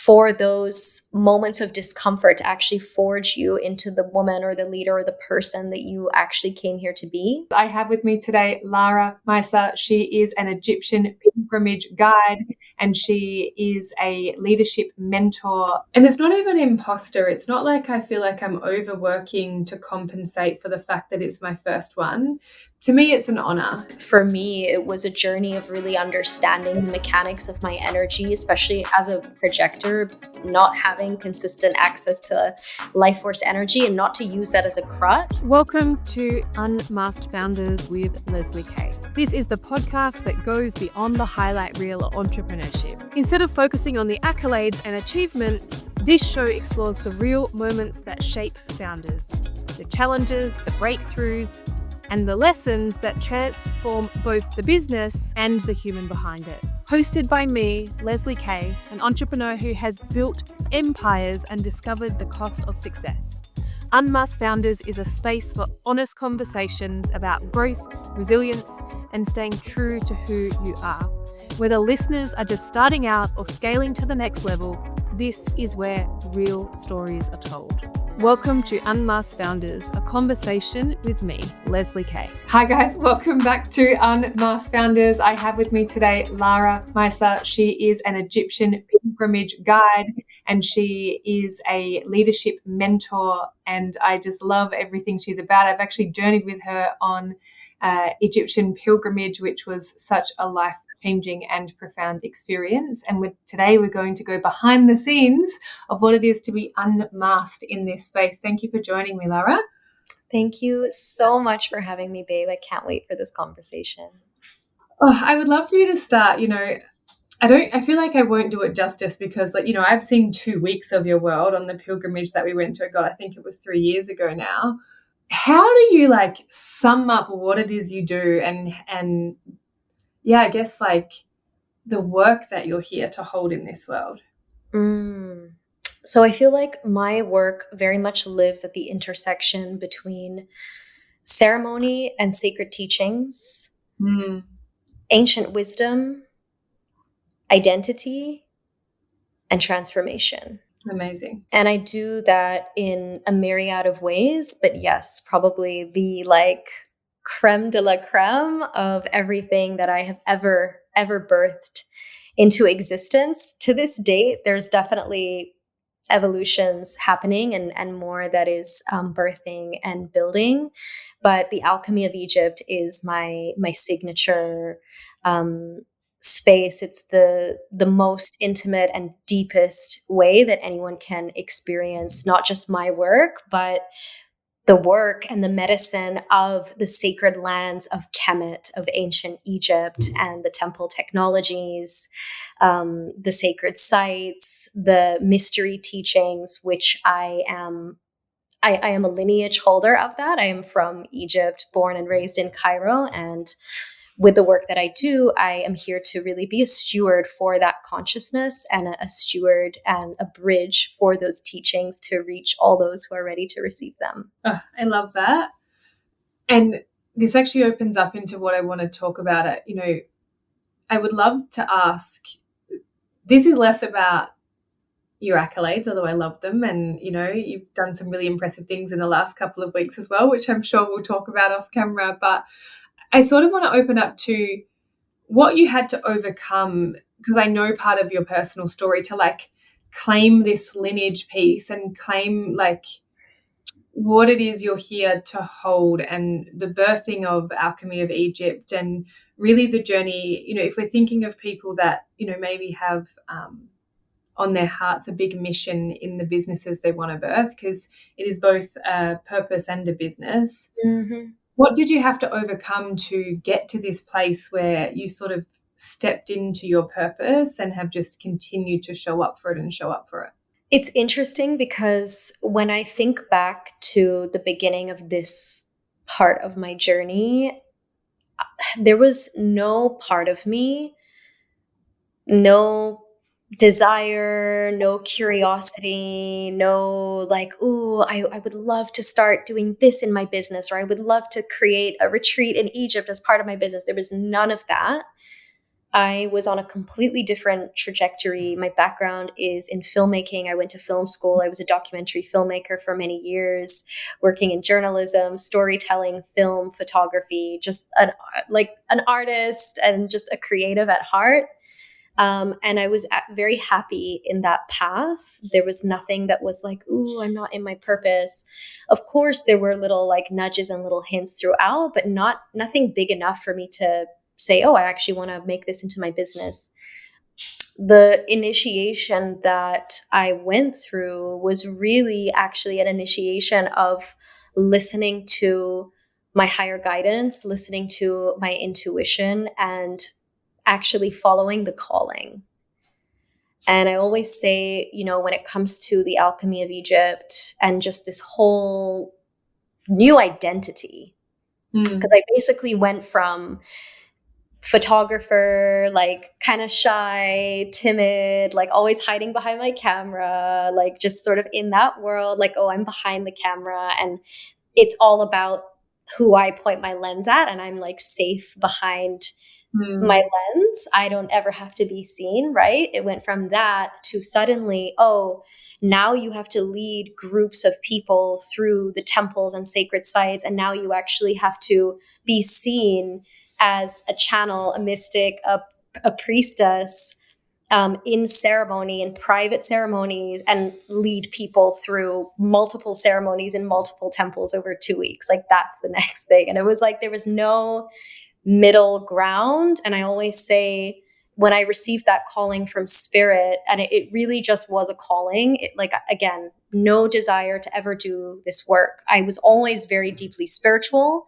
for those moments of discomfort to actually forge you into the woman or the leader or the person that you actually came here to be. I have with me today Lara Misa. She is an Egyptian pilgrimage guide and she is a leadership mentor. And it's not even imposter. It's not like I feel like I'm overworking to compensate for the fact that it's my first one. To me, it's an honor. For me, it was a journey of really understanding the mechanics of my energy, especially as a projector, not having consistent access to life force energy and not to use that as a crutch. Welcome to Unmasked Founders with Leslie Kay. This is the podcast that goes beyond the highlight reel of entrepreneurship. Instead of focusing on the accolades and achievements, this show explores the real moments that shape founders, the challenges, the breakthroughs, and the lessons that transform both the business and the human behind it. Hosted by me, Leslie Kay, an entrepreneur who has built empires and discovered the cost of success. Unmasked Founders is a space for honest conversations about growth, resilience, and staying true to who you are. Whether listeners are just starting out or scaling to the next level, this is where real stories are told. Welcome to Unmasked Founders, a conversation with me, Leslie Kay. Hi guys, welcome back to Unmasked Founders. I have with me today Lara Misa. She is an Egyptian pilgrimage guide and she is a leadership mentor, and I just love everything she's about. I've actually journeyed with her on Egyptian pilgrimage, which was such a life-changing and profound experience. And today we're going to go behind the scenes of what it is to be unmasked in this space. Thank you for joining me, Lara. Thank you so much for having me, babe. I can't wait for this conversation. Oh, I would love for you to start, I feel like I won't do it justice because, I've seen 2 weeks of your world on the pilgrimage that we went to. God, I think it was 3 years ago now. How do you sum up what it is you do and yeah, I guess the work that you're here to hold in this world? So I feel like my work very much lives at the intersection between ceremony and sacred teachings, ancient wisdom, identity, and transformation. Amazing. And I do that in a myriad of ways, but yes, probably the creme de la creme of everything that I have ever birthed into existence. To this date, there's definitely evolutions happening and more that is birthing and building. But the alchemy of Egypt is my signature space. It's the most intimate and deepest way that anyone can experience not just my work, but the work and the medicine of the sacred lands of Kemet, of ancient Egypt, and the temple technologies, the sacred sites, the mystery teachings, which I am a lineage holder of that. I am from Egypt, born and raised in Cairo, and with the work that I do, I am here to really be a steward for that consciousness and a steward and a bridge for those teachings to reach all those who are ready to receive them. Oh, I love that. And this actually opens up into what I want to talk about. I would love to ask, this is less about your accolades, although I love them. And, you've done some really impressive things in the last couple of weeks as well, which I'm sure we'll talk about off camera. But I sort of want to open up to what you had to overcome, because I know part of your personal story to claim this lineage piece and claim what it is you're here to hold, and the birthing of Alchemy of Egypt, and really the journey, if we're thinking of people that, maybe have on their hearts a big mission in the businesses they want to birth, because it is both a purpose and a business. Mm-hmm. What did you have to overcome to get to this place where you sort of stepped into your purpose and have just continued to show up for it? It's interesting because when I think back to the beginning of this part of my journey, there was no part of me, no desire, no curiosity, no I would love to start doing this in my business, or I would love to create a retreat in Egypt as part of my business. There was none of that. I was on a completely different trajectory. My background is in filmmaking. I went to film school. I was a documentary filmmaker for many years, working in journalism, storytelling, film, photography, just an artist and just a creative at heart. And I was very happy in that path. There was nothing that was like, ooh, I'm not in my purpose. Of course, there were little like nudges and little hints throughout, but nothing big enough for me to say, oh, I actually want to make this into my business. The initiation that I went through was really actually an initiation of listening to my higher guidance, listening to my intuition, and actually following the calling. And I always say, when it comes to the alchemy of Egypt and just this whole new identity, because I basically went from photographer, like kind of shy, timid, like always hiding behind my camera, like just sort of in that world, like, oh, I'm behind the camera and it's all about who I point my lens at, and I'm like safe behind my lens. I don't ever have to be seen, right? It went from that to suddenly, oh, now you have to lead groups of people through the temples and sacred sites. And now you actually have to be seen as a channel, a mystic, a priestess, in ceremony, in private ceremonies, and lead people through multiple ceremonies in multiple temples over 2 weeks. Like that's the next thing. And it was like there was no middle ground. And I always say, when I received that calling from spirit, and it really just was a calling, like, again, no desire to ever do this work. I was always very deeply spiritual.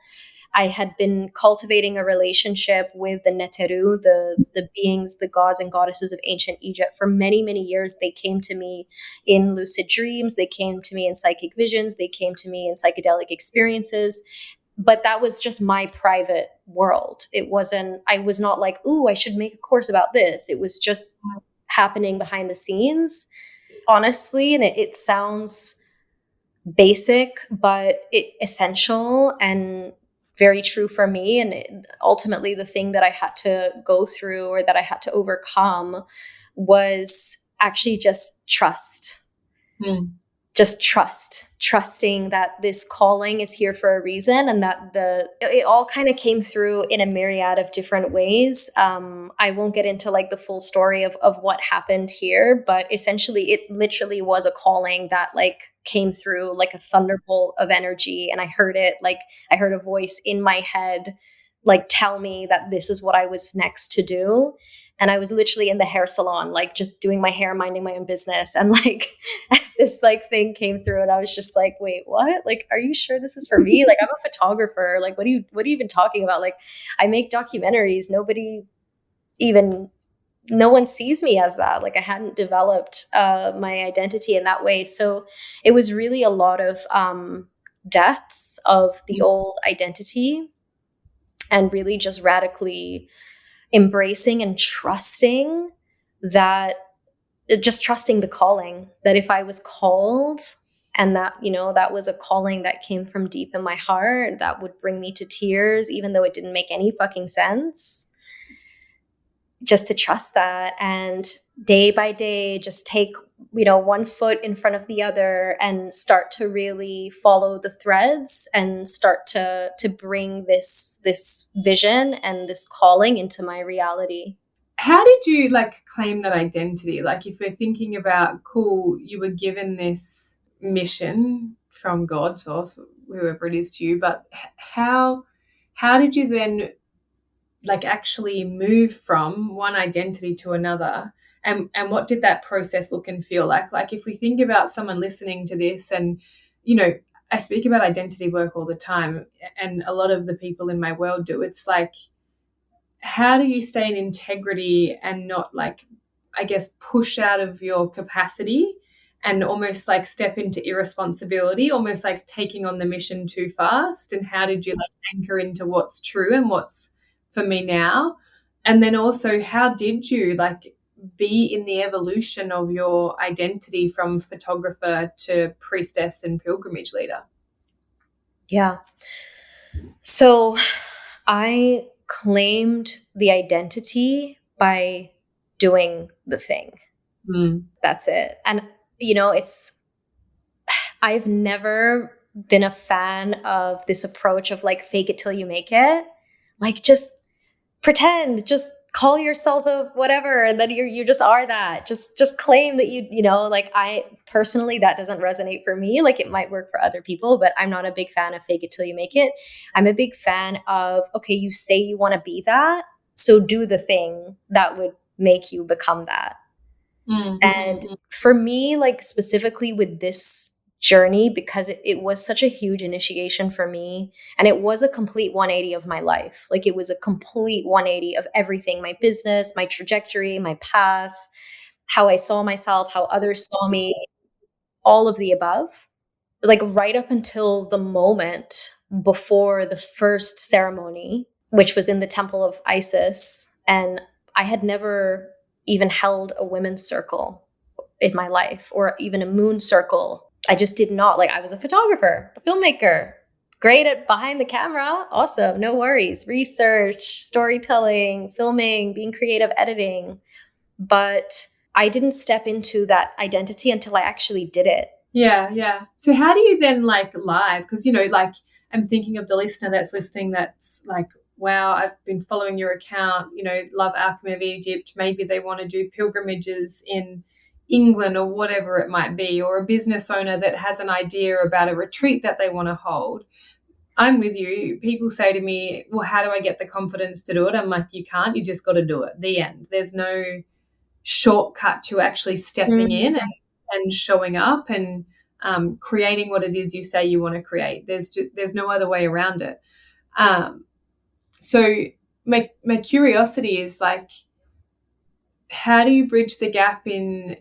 I had been cultivating a relationship with the Neteru, the beings, the gods and goddesses of ancient Egypt for many, many years. They came to me in lucid dreams. They came to me in psychic visions. They came to me in psychedelic experiences. But that was just my private world. I was not like, ooh, I should make a course about this. It was just happening behind the scenes, honestly. And it sounds basic, but essential and very true for me. And ultimately, the thing that I had to go through or that I had to overcome was actually just trust. Just trusting that this calling is here for a reason, and that it all kind of came through in a myriad of different ways. I won't get into like the full story of what happened here, but essentially it literally was a calling that like came through like a thunderbolt of energy. And I heard it, like I heard a voice in my head, like tell me that this is what I was next to do. And I was literally in the hair salon, like just doing my hair, minding my own business. And like this like thing came through and I was just like, wait, what? Like, are you sure this is for me? Like, I'm a photographer. Like, what are you even talking about? Like, I make documentaries. No one sees me as that. Like, I hadn't developed my identity in that way. So it was really a lot of deaths of the old identity and really just radically embracing and trusting the calling, that if I was called and that, that was a calling that came from deep in my heart, that would bring me to tears, even though it didn't make any fucking sense, just to trust that. And day by day, just take, one foot in front of the other and start to really follow the threads and start to bring this vision and this calling into my reality. How did you like claim that identity? Like if we're thinking about, cool, you were given this mission from God, source, whoever it is to you, but how did you then like actually move from one identity to another? And what did that process look and feel like? Like if we think about someone listening to this and, I speak about identity work all the time and a lot of the people in my world do. It's like, how do you stay in integrity and not like, I guess, push out of your capacity and almost like step into irresponsibility, almost like taking on the mission too fast? And how did you like anchor into what's true and what's for me now? And then also, how did you like be in the evolution of your identity from photographer to priestess and pilgrimage leader? Yeah. So I claimed the identity by doing the thing. That's it. And, I've never been a fan of this approach of like fake it till you make it. Like just pretend, just call yourself a whatever, and then you just are that. Just claim that like I personally, that doesn't resonate for me. Like it might work for other people, but I'm not a big fan of fake it till you make it. I'm a big fan of, okay, you say you want to be that, so do the thing that would make you become that. And for me, like specifically with this journey, because it was such a huge initiation for me, and it was a complete 180 of my life. Like it was a complete 180 of everything, my business, my trajectory, my path, how I saw myself, how others saw me, all of the above. Like right up until the moment before the first ceremony, which was in the temple of Isis. And I had never even held a women's circle in my life, or even a moon circle. I just did not. Like I was a photographer, a filmmaker, great at behind the camera. Awesome. No worries. Research, storytelling, filming, being creative, editing. But I didn't step into that identity until I actually did it. Yeah. So how do you then like live? Because, like I'm thinking of the listener that's listening that's like, wow, I've been following your account, love Alchemy of Egypt. Maybe they want to do pilgrimages in England or whatever it might be, or a business owner that has an idea about a retreat that they want to hold. I'm with you. People say to me, well, how do I get the confidence to do it? I'm like, you can't, you just got to do it. The end. There's no shortcut to actually stepping in and showing up and creating what it is you say you want to create. There's no other way around it. So my curiosity is like, how do you bridge the gap in,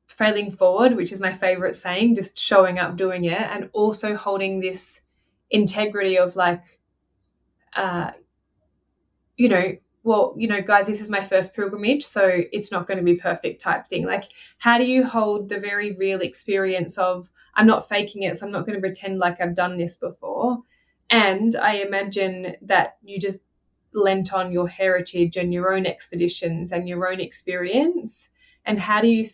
failing forward, which is my favorite saying, just showing up, doing it, and also holding this integrity of like, guys, this is my first pilgrimage, so it's not going to be perfect type thing. Like, how do you hold the very real experience of, I'm not faking it, so I'm not going to pretend like I've done this before. And I imagine that you just lent on your heritage and your own expeditions and your own experience. And how do you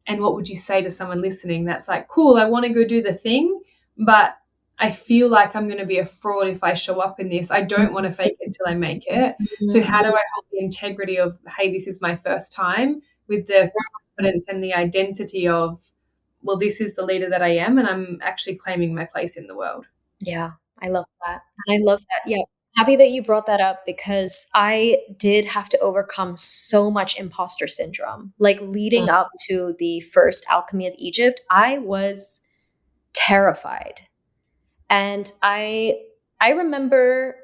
and what would you say to someone listening that's like, cool, I want to go do the thing, but I feel like I'm going to be a fraud if I show up in this. I don't want to fake it until I make it. So how do I hold the integrity of, hey, this is my first time, with the confidence and the identity of, well, this is the leader that I am, and I'm actually claiming my place in the world. Yeah, I love that. And I love that. Yeah. Happy that you brought that up, because I did have to overcome so much imposter syndrome. Like leading up to the first Alchemy of Egypt, I was terrified. And I remember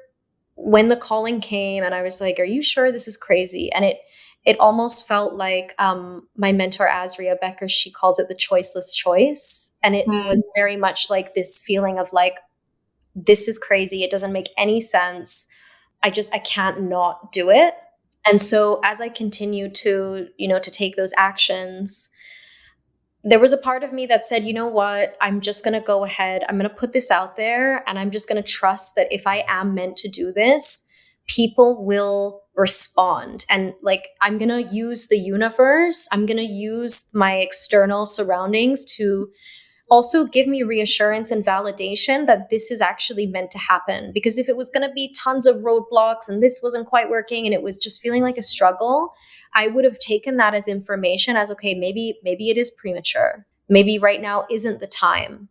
when the calling came and I was like, are you sure this is crazy? And it almost felt like my mentor, Azria Becker, she calls it the choiceless choice. And it was very much like this feeling of like, this is crazy. It doesn't make any sense. I can't not do it. And so as I continue to, to take those actions, there was a part of me that said, you know what, I'm just going to go ahead. I'm going to put this out there, and I'm just going to trust that if I am meant to do this, people will respond. And like, I'm going to use the universe. I'm going to use my external surroundings to also give me reassurance and validation that this is actually meant to happen. Because if it was going to be tons of roadblocks and this wasn't quite working and it was just feeling like a struggle, I would have taken that as information as, okay, maybe it is premature. Maybe right now isn't the time.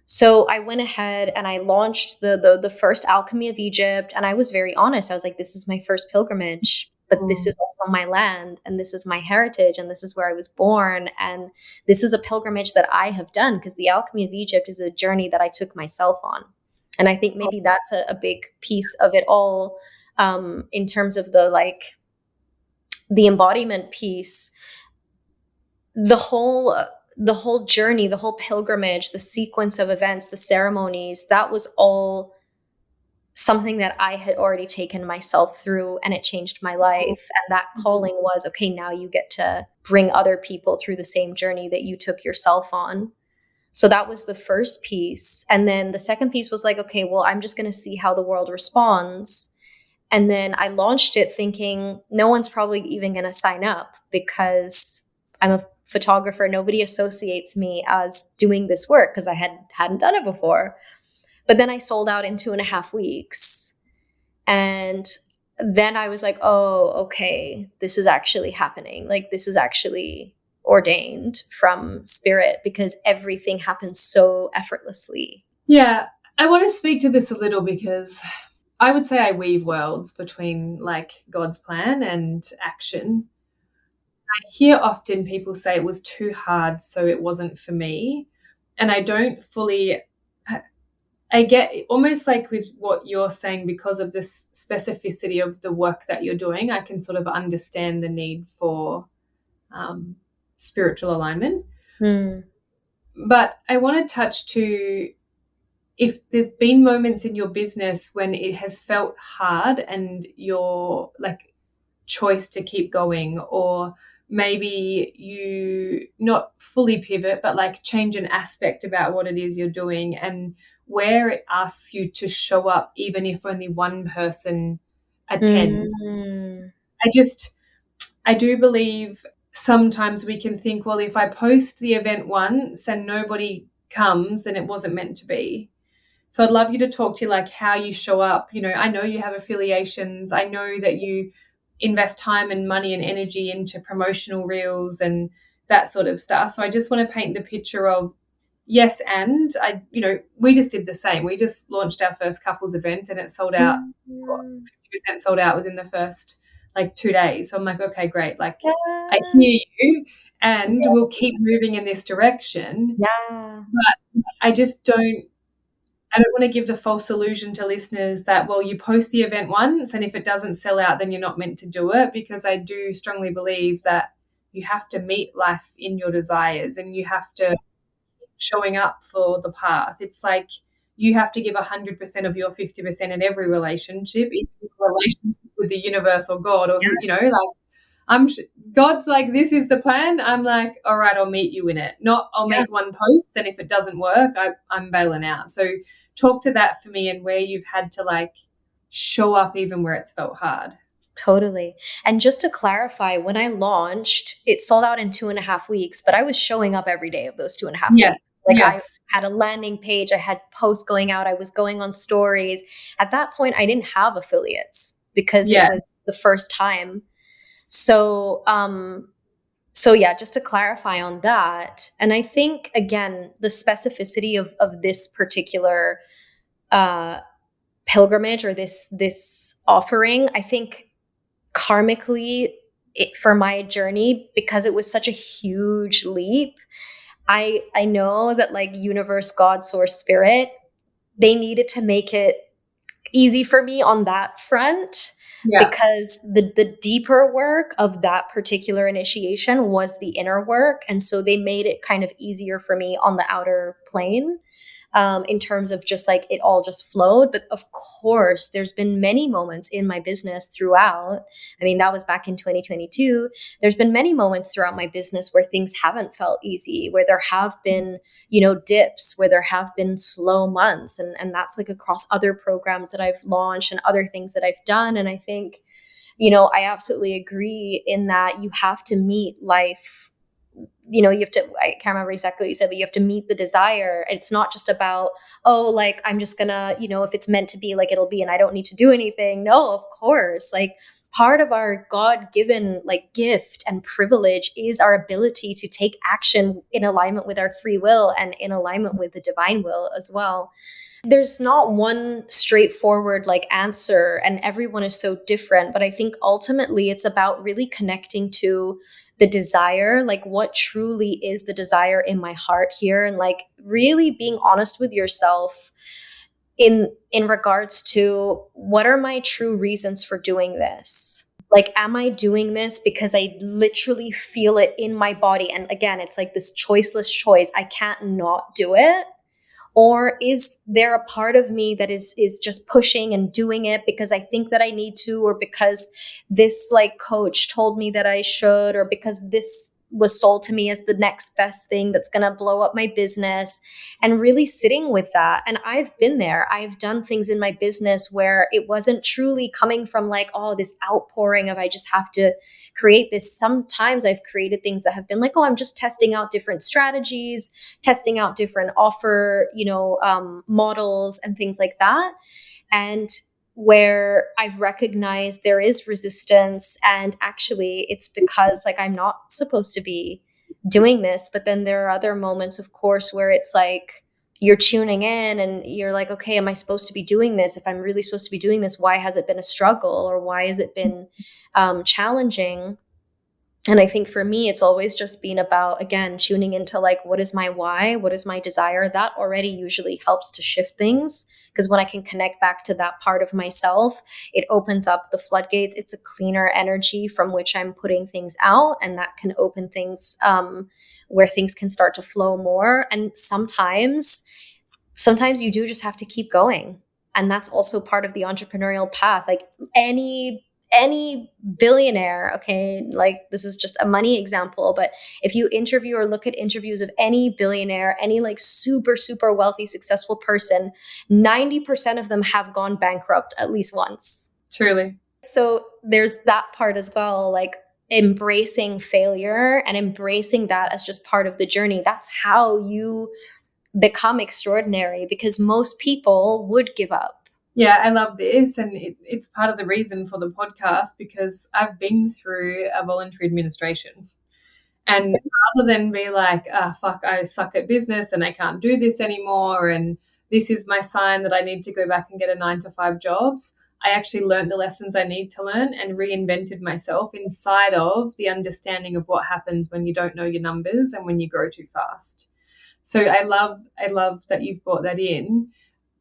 So I went ahead and I launched the first Alchemy of Egypt. And I was very honest. I was like, this is my first pilgrimage, but this is also my land, and this is my heritage, and this is where I was born. And this is a pilgrimage that I have done, because the Alchemy of Egypt is a journey that I took myself on. And I think maybe that's a big piece of it all, in terms of the embodiment piece. The whole journey, the whole pilgrimage, the sequence of events, the ceremonies, that was all something that I had already taken myself through, and it changed my life. And that calling was, okay, now you get to bring other people through the same journey that you took yourself on. So that was the first piece. And then the second piece was like, okay, well, I'm just going to see how the world responds. And then I launched it thinking no one's probably even going to sign up because I'm a photographer. Nobody associates me as doing this work because I hadn't done it before. But then I sold out in 2.5 weeks. And then I was like, oh, okay, this is actually happening. Like, this is actually ordained from spirit because everything happens so effortlessly. Yeah, I want to speak to this a little because I would say I weave worlds between like God's plan and action. I hear often people say it was too hard, so it wasn't for me. And I don't fully, I get almost like with what you're saying, because of this specificity of the work that you're doing, I can sort of understand the need for spiritual alignment. But I want to touch to if there's been moments in your business when it has felt hard and your like choice to keep going, or maybe you not fully pivot but like change an aspect about what it is you're doing, and where it asks you to show up even if only one person attends. I do believe sometimes we can think, well, if I post the event once and nobody comes, then it wasn't meant to be. So I'd love you to talk to like how you show up. You know, I know you have affiliations. I know that you invest time and money and energy into promotional reels and that sort of stuff. So I just want to paint the picture of yes, and we just did the same. We just launched our first couples event and it sold out, 50% sold out within the first like 2 days. So I'm like, okay, great. Like I hear you, and we'll keep moving in this direction. Yeah. But I don't want to give the false illusion to listeners that, well, you post the event once and if it doesn't sell out, then you're not meant to do it, because I do strongly believe that you have to meet life in your desires and you have to keep showing up for the path. It's like you have to give 100% of your 50% in every relationship, in your relationship with the universe or God, or, God's like, this is the plan. I'm like, all right, I'll meet you in it. Not I'll make one post, and if it doesn't work, I'm bailing out. So talk to that for me, and where you've had to like show up even where it's felt hard. Totally. And just to clarify, when I launched, it sold out in 2.5 weeks, but I was showing up every day of those 2.5 weeks. I had a landing page, I had posts going out, I was going on stories. At that point, I didn't have affiliates because it was the first time. So, just to clarify on that. And I think, again, the specificity of this particular pilgrimage or this offering, I think karmically for my journey, because it was such a huge leap, I know that like universe, God, source, spirit, they needed to make it easy for me on that front. Because the deeper work of that particular initiation was the inner work. And so they made it kind of easier for me on the outer plane, in terms of just like it all just flowed. But of course, there's been many moments in my business throughout. I mean, that was back in 2022. There's been many moments throughout my business where things haven't felt easy, where there have been, dips, where there have been slow months. And that's like across other programs that I've launched and other things that I've done. And I think, I absolutely agree in that you have to meet life. You have to, I can't remember exactly what you said, but you have to meet the desire. It's not just about, oh, like, I'm just gonna, if it's meant to be, like, it'll be, and I don't need to do anything. No, of course. Like, part of our God-given like gift and privilege is our ability to take action in alignment with our free will and in alignment with the divine will as well. There's not one straightforward like answer, and everyone is so different. But I think ultimately it's about really connecting to the desire, like what truly is the desire in my heart here, and like really being honest with yourself in regards to what are my true reasons for doing this. Like, am I doing this because I literally feel it in my body? And again, it's like this choiceless choice. I can't not do it. Or is there a part of me that is just pushing and doing it because I think that I need to, or because this like coach told me that I should, or because this was sold to me as the next best thing that's going to blow up my business, and really sitting with that. And I've been there. I've done things in my business where it wasn't truly coming from like, oh, this outpouring of I just have to create this. Sometimes I've created things that have been like, oh, I'm just testing out different strategies, testing out different offer, models and things like that. And where I've recognized there is resistance, and actually it's because like I'm not supposed to be doing this. But then there are other moments, of course, where it's like you're tuning in and you're like, okay, am I supposed to be doing this? If I'm really supposed to be doing this, why has it been a struggle, or why has it been challenging? And I think for me, it's always just been about, again, tuning into like, what is my why? What is my desire? That already usually helps to shift things. Because when I can connect back to that part of myself, it opens up the floodgates. It's a cleaner energy from which I'm putting things out. And that can open things where things can start to flow more. And sometimes you do just have to keep going. And that's also part of the entrepreneurial path. Like any billionaire, okay, like this is just a money example, but if you interview or look at interviews of any billionaire, any like super, super wealthy, successful person, 90% of them have gone bankrupt at least once. Truly. So there's that part as well, like embracing failure and embracing that as just part of the journey. That's how you become extraordinary, because most people would give up. Yeah, I love this. And it's part of the reason for the podcast, because I've been through a voluntary administration. And rather than be like, fuck, I suck at business and I can't do this anymore, and this is my sign that I need to go back and get a 9-to-5 jobs, I actually learned the lessons I need to learn and reinvented myself inside of the understanding of what happens when you don't know your numbers and when you grow too fast. So I love that you've brought that in.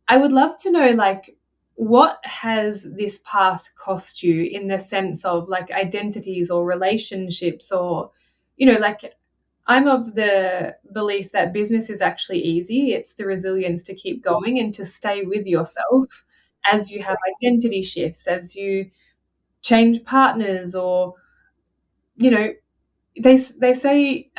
I would love to know, like, what has this path cost you in the sense of like identities or relationships, or, like, I'm of the belief that business is actually easy. It's the resilience to keep going and to stay with yourself as you have identity shifts, as you change partners, or, they say,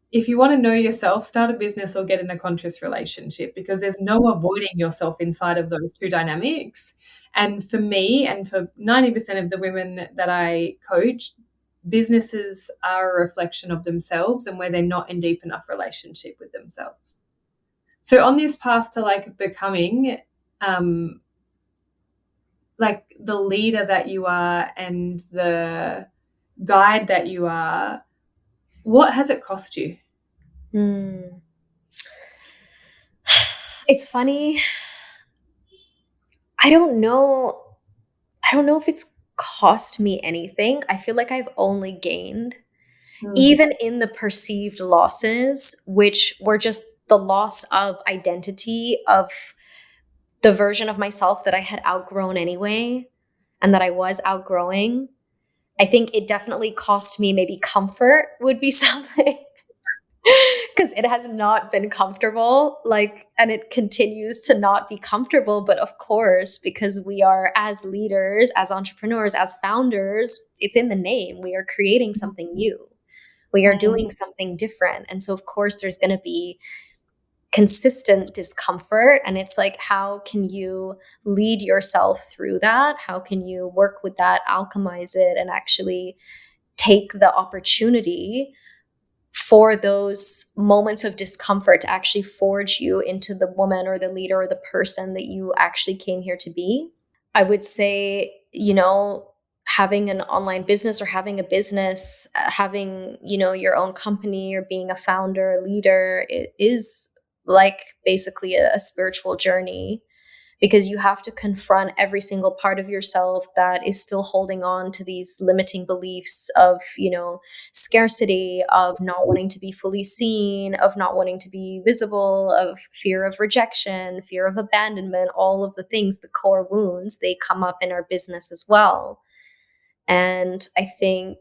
if you want to know yourself, start a business or get in a conscious relationship, because there's no avoiding yourself inside of those two dynamics. And for me, and for 90% of the women that I coach, businesses are a reflection of themselves and where they're not in deep enough relationship with themselves. So on this path to like becoming like the leader that you are and the guide that you are, what has it cost you? It's funny. I don't know if it's cost me anything. I feel like I've only gained, even in the perceived losses, which were just the loss of identity, of the version of myself that I had outgrown anyway, and that I was outgrowing. I think it definitely cost me maybe comfort would be something, because it has not been comfortable, like, and it continues to not be comfortable. But of course, because we are, as leaders, as entrepreneurs, as founders, it's in the name. We are creating something new. We are doing something different. And so of course there's going to be consistent discomfort. And it's like, how can you lead yourself through that? How can you work with that, alchemize it, and actually take the opportunity for those moments of discomfort to actually forge you into the woman or the leader or the person that you actually came here to be? I would say, having an online business or having a business, having, your own company or being a founder, a leader, it is like basically a spiritual journey, because you have to confront every single part of yourself that is still holding on to these limiting beliefs of, scarcity, of not wanting to be fully seen, of not wanting to be visible, of fear of rejection, fear of abandonment, all of the things, the core wounds, they come up in our business as well. And I think,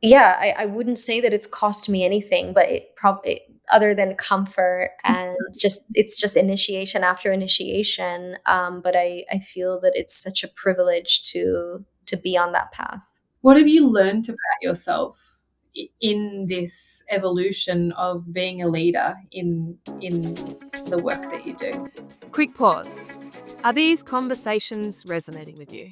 I wouldn't say that it's cost me anything, but it probably, other than comfort and it's just initiation after initiation. But I feel that it's such a privilege to be on that path. What have you learned about yourself in this evolution of being a leader in the work that you do. Quick pause. Are these conversations resonating with you?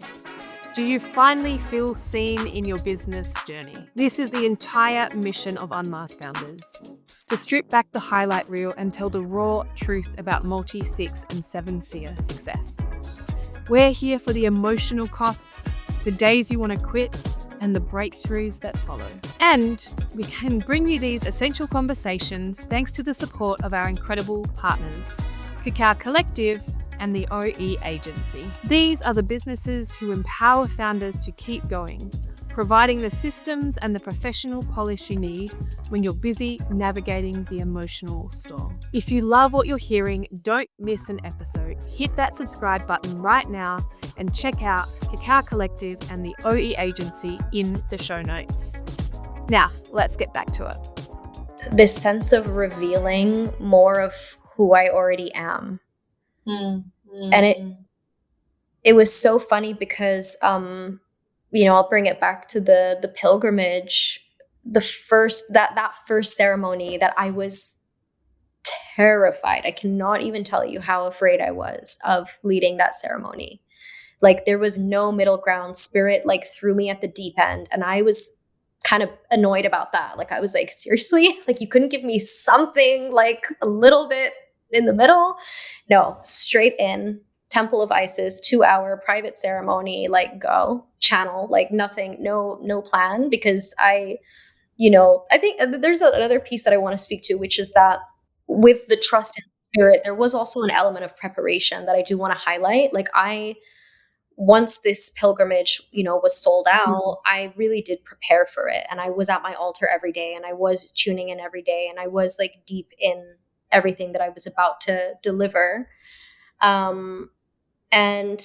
Do you finally feel seen in your business journey? This is the entire mission of Unmasked Founders. To strip back the highlight reel and tell the raw truth about multi, 6 and 7-figure success. We're here for the emotional costs, the days you want to quit, and the breakthroughs that follow. And we can bring you these essential conversations thanks to the support of our incredible partners, Cacao Collective and the OE Agency. These are the businesses who empower founders to keep going, providing the systems and the professional polish you need when you're busy navigating the emotional storm. If you love what you're hearing, don't miss an episode. Hit that subscribe button right now and check out Cacao Collective and the OE Agency in the show notes. Now, let's get back to it. This sense of revealing more of who I already am. And it was so funny because I'll bring it back to the pilgrimage. That first ceremony that I was terrified. I cannot even tell you how afraid I was of leading that ceremony. Like, there was no middle ground. Spirit like threw me at the deep end, and I was kind of annoyed about that. Like, I was like, seriously? Like, you couldn't give me something like a little bit in the middle? No, straight in. Temple of Isis, 2-hour private ceremony, like, go channel, like nothing, no plan. Because I think there's another piece that I want to speak to, which is that with the trust in spirit, there was also an element of preparation that I do want to highlight. Like, once this pilgrimage, was sold out, I really did prepare for it. And I was at my altar every day, and I was tuning in every day, and I was like deep in everything that I was about to deliver. And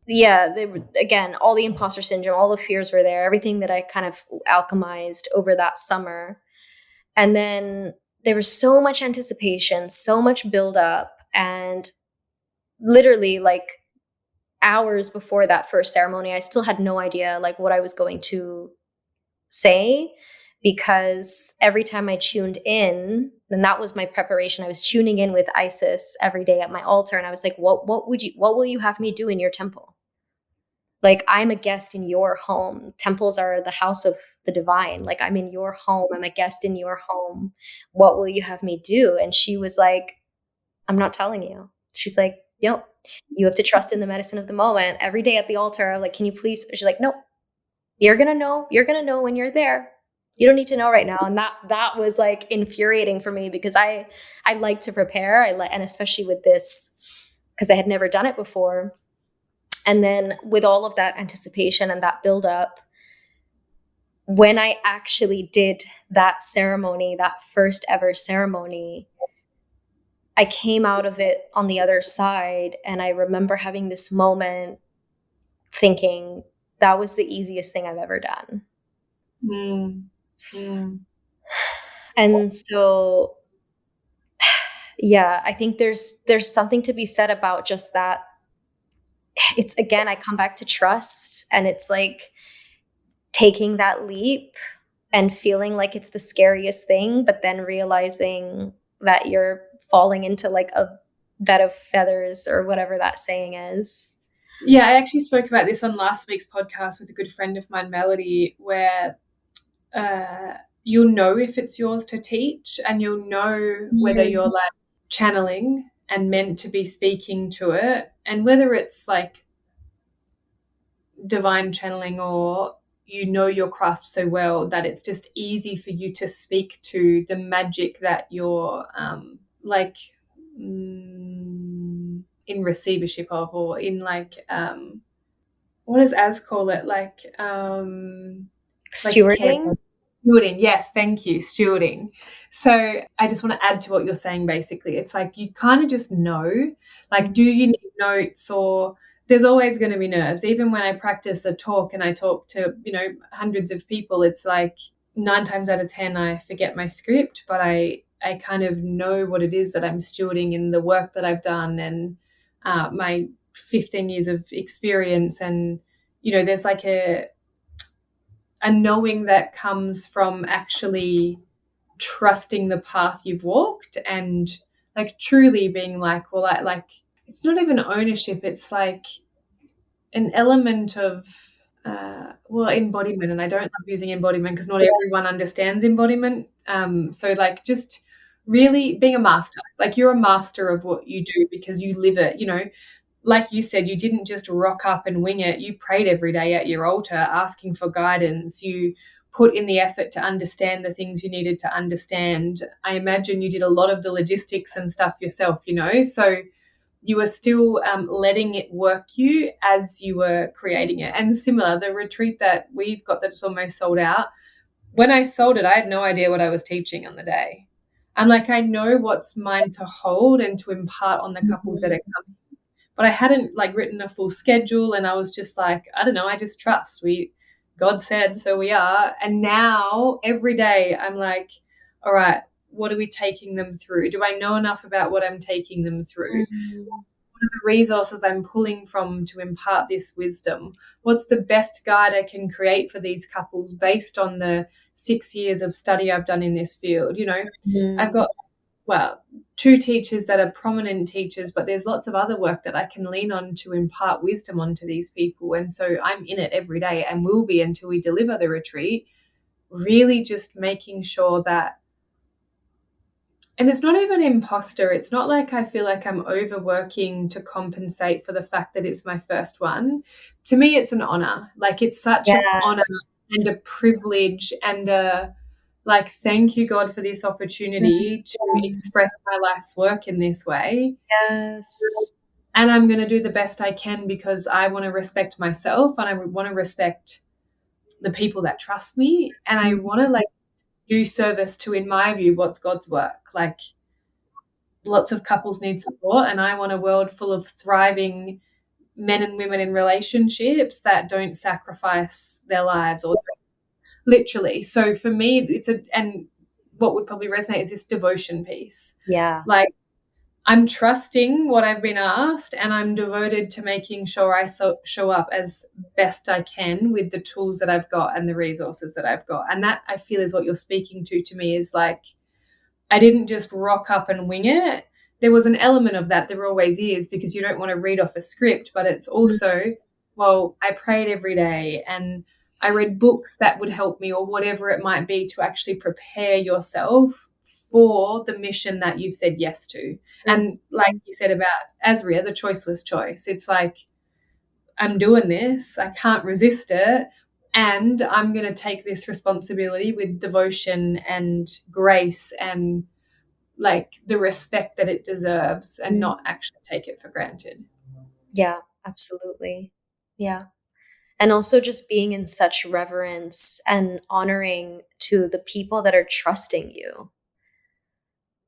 yeah, again, all the imposter syndrome, all the fears were there, everything that I kind of alchemized over that summer. And then there was so much anticipation, so much buildup, and literally like hours before that first ceremony, I still had no idea like what I was going to say, because every time I tuned in, and that was my preparation, I was tuning in with Isis every day at my altar, and I was like, what will you have me do in your temple? Like, I'm a guest in your home. Temples are the house of the divine. Like, I'm in your home. I'm a guest in your home. What will you have me do? And she was like, I'm not telling you. She's like, nope, you have to trust in the medicine of the moment. Every day at the altar, like, can you please? She's like, nope, you're going to know. You're going to know when you're there. You don't need to know right now. And that was like infuriating for me, because I like to prepare. And especially with this, because I had never done it before. And then with all of that anticipation and that buildup, when I actually did that ceremony, that first ever ceremony, I came out of it on the other side. And I remember having this moment thinking, that was the easiest thing I've ever done. And so, yeah, I think there's something to be said about just that. It's, again, I come back to trust, and it's like taking that leap and feeling like it's the scariest thing, but then realizing that you're falling into like a bed of feathers, or whatever that saying is. Yeah, I actually spoke about this on last week's podcast with a good friend of mine, Melody, where you'll know if it's yours to teach, and you'll know whether you're like channeling and meant to be speaking to it, and whether it's like divine channeling, or you know your craft so well that it's just easy for you to speak to the magic that you're in receivership of, or in like what does Az call it, like Stewarding? Stewarding, yes, thank you, stewarding. So I just want to add to what you're saying. Basically, it's like you kind of just know, like, do you need notes, or there's always going to be nerves. Even when I practice a talk and I talk to, hundreds of people, it's like 9 times out of 10 I forget my script, but I kind of know what it is that I'm stewarding in the work that I've done, and my 15 years of experience. And, there's like a knowing that comes from actually trusting the path you've walked, and like truly being like, well, I like, it's not even ownership, it's like an element of embodiment. And I don't love using embodiment because not everyone understands embodiment. So like just really being a master, like you're a master of what you do because you live it, you know. Like you said, you didn't just rock up and wing it. You prayed every day at your altar asking for guidance. You put in the effort to understand the things you needed to understand. I imagine you did a lot of the logistics and stuff yourself, you know. So you were still letting it work you as you were creating it. And similar, the retreat that we've got that's almost sold out, when I sold it, I had no idea what I was teaching on the day. I'm like, I know what's mine to hold and to impart on the couples that are coming. But I hadn't like written a full schedule, and I was just like, I don't know, I just trust. God said, so we are. And now every day I'm like, all right, what are we taking them through? Do I know enough about what I'm taking them through? What are the resources I'm pulling from to impart this wisdom? What's the best guide I can create for these couples based on the 6 years of study I've done in this field? You know, I've got, 2 teachers that are prominent teachers, but there's lots of other work that I can lean on to impart wisdom onto these people. And so I'm in it every day and will be until we deliver the retreat, really just making sure that, and it's not even imposter. It's not like I feel like I'm overworking to compensate for the fact that it's my first one. To me, it's an honor. Like it's such an honor and a privilege and a, like, thank you, God, for this opportunity to express my life's work in this way. Yes. And I'm going to do the best I can because I want to respect myself and I want to respect the people that trust me. And I want to like do service to, in my view, what's God's work. Like lots of couples need support, and I want a world full of thriving men and women in relationships that don't sacrifice their lives or literally. So for me, and what would probably resonate is this devotion piece. Yeah. Like I'm trusting what I've been asked, and I'm devoted to making sure I show up as best I can with the tools that I've got and the resources that I've got. And that I feel is what you're speaking to me is like, I didn't just rock up and wing it. There was an element of that. There always is, because you don't want to read off a script, but it's also, well, I prayed every day and I read books that would help me or whatever it might be to actually prepare yourself for the mission that you've said yes to. And like you said about Azria, the choiceless choice, it's like, I'm doing this, I can't resist it, and I'm going to take this responsibility with devotion and grace and like the respect that it deserves and not actually take it for granted. Yeah, absolutely. Yeah. And also just being in such reverence and honoring to the people that are trusting you.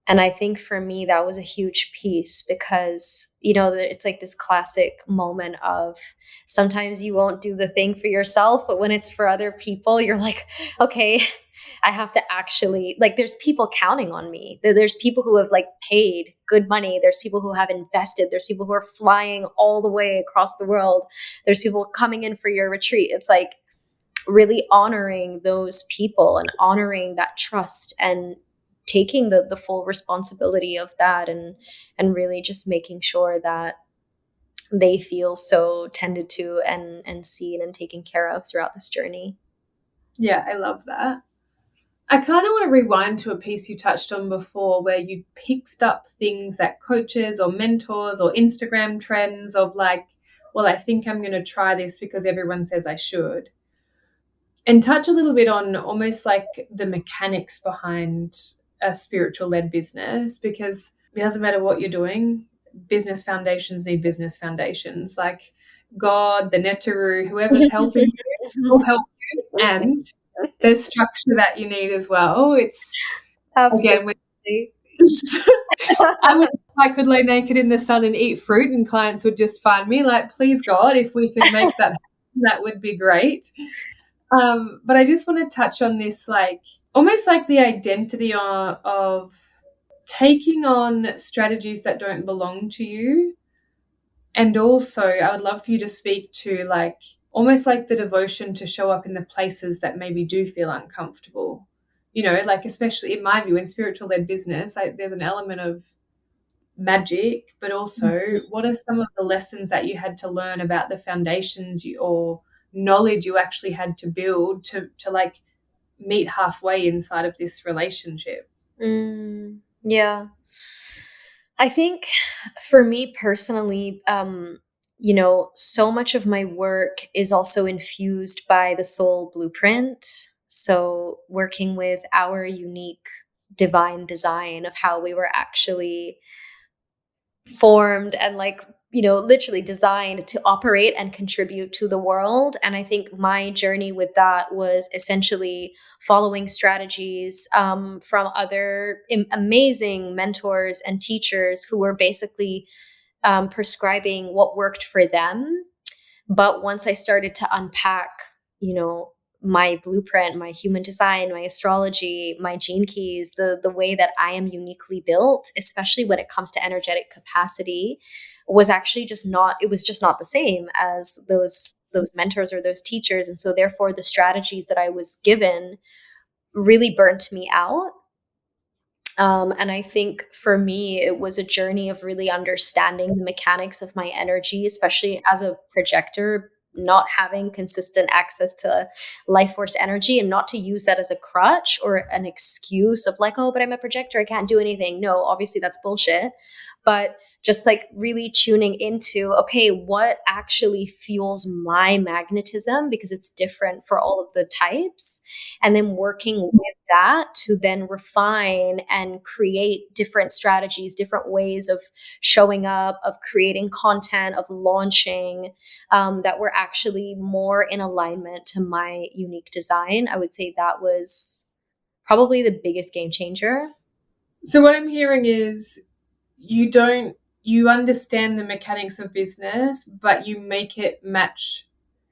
And I think for me, that was a huge piece because, you know, it's like this classic moment of sometimes you won't do the thing for yourself, but when it's for other people, you're like, okay, I have to actually, like, there's people counting on me. There's people who have like paid good money. There's people who have invested. There's people who are flying all the way across the world. There's people coming in for your retreat. It's like really honoring those people and honoring that trust and taking the full responsibility of that and really just making sure that they feel so tended to and seen and taken care of throughout this journey. Yeah, I love that. I kind of want to rewind to a piece you touched on before where you picked up things that coaches or mentors or Instagram trends of like, well, I think I'm going to try this because everyone says I should. And touch a little bit on almost like the mechanics behind a spiritual-led business, because it doesn't matter what you're doing, business foundations need business foundations. Like God, the Neteru, whoever's helping you will help you, and there's structure that you need as well. It's absolutely. Again, I could lay naked in the sun and eat fruit, and clients would just find me. Like, please God, if we could make that happen, that would be great. But I just want to touch on this, like almost like the identity of taking on strategies that don't belong to you. And also I would love for you to speak to like almost like the devotion to show up in the places that maybe do feel uncomfortable. Like, especially in my view, in spiritual led business, there's an element of magic, but also what are some of the lessons that you had to learn about the foundations or knowledge you actually had to build to like meet halfway inside of this relationship? Yeah. I think for me personally, so much of my work is also infused by the soul blueprint. So working with our unique divine design of how we were actually formed and literally designed to operate and contribute to the world. And I think my journey with that was essentially following strategies from other amazing mentors and teachers who were basically prescribing what worked for them. But once I started to unpack, my blueprint, my human design, my astrology, my gene keys, the way that I am uniquely built, especially when it comes to energetic capacity, was actually it was just not the same as those mentors or those teachers. And so therefore the strategies that I was given really burnt me out. And I think for me, it was a journey of really understanding the mechanics of my energy, especially as a projector, not having consistent access to life force energy, and not to use that as a crutch or an excuse of like, oh, but I'm a projector, I can't do anything. No, obviously that's bullshit. But just like really tuning into, okay, what actually fuels my magnetism, because it's different for all of the types, and then working with that to then refine and create different strategies, different ways of showing up, of creating content, of launching, that were actually more in alignment to my unique design. I would say that was probably the biggest game changer. So what I'm hearing is you understand the mechanics of business, but you make it match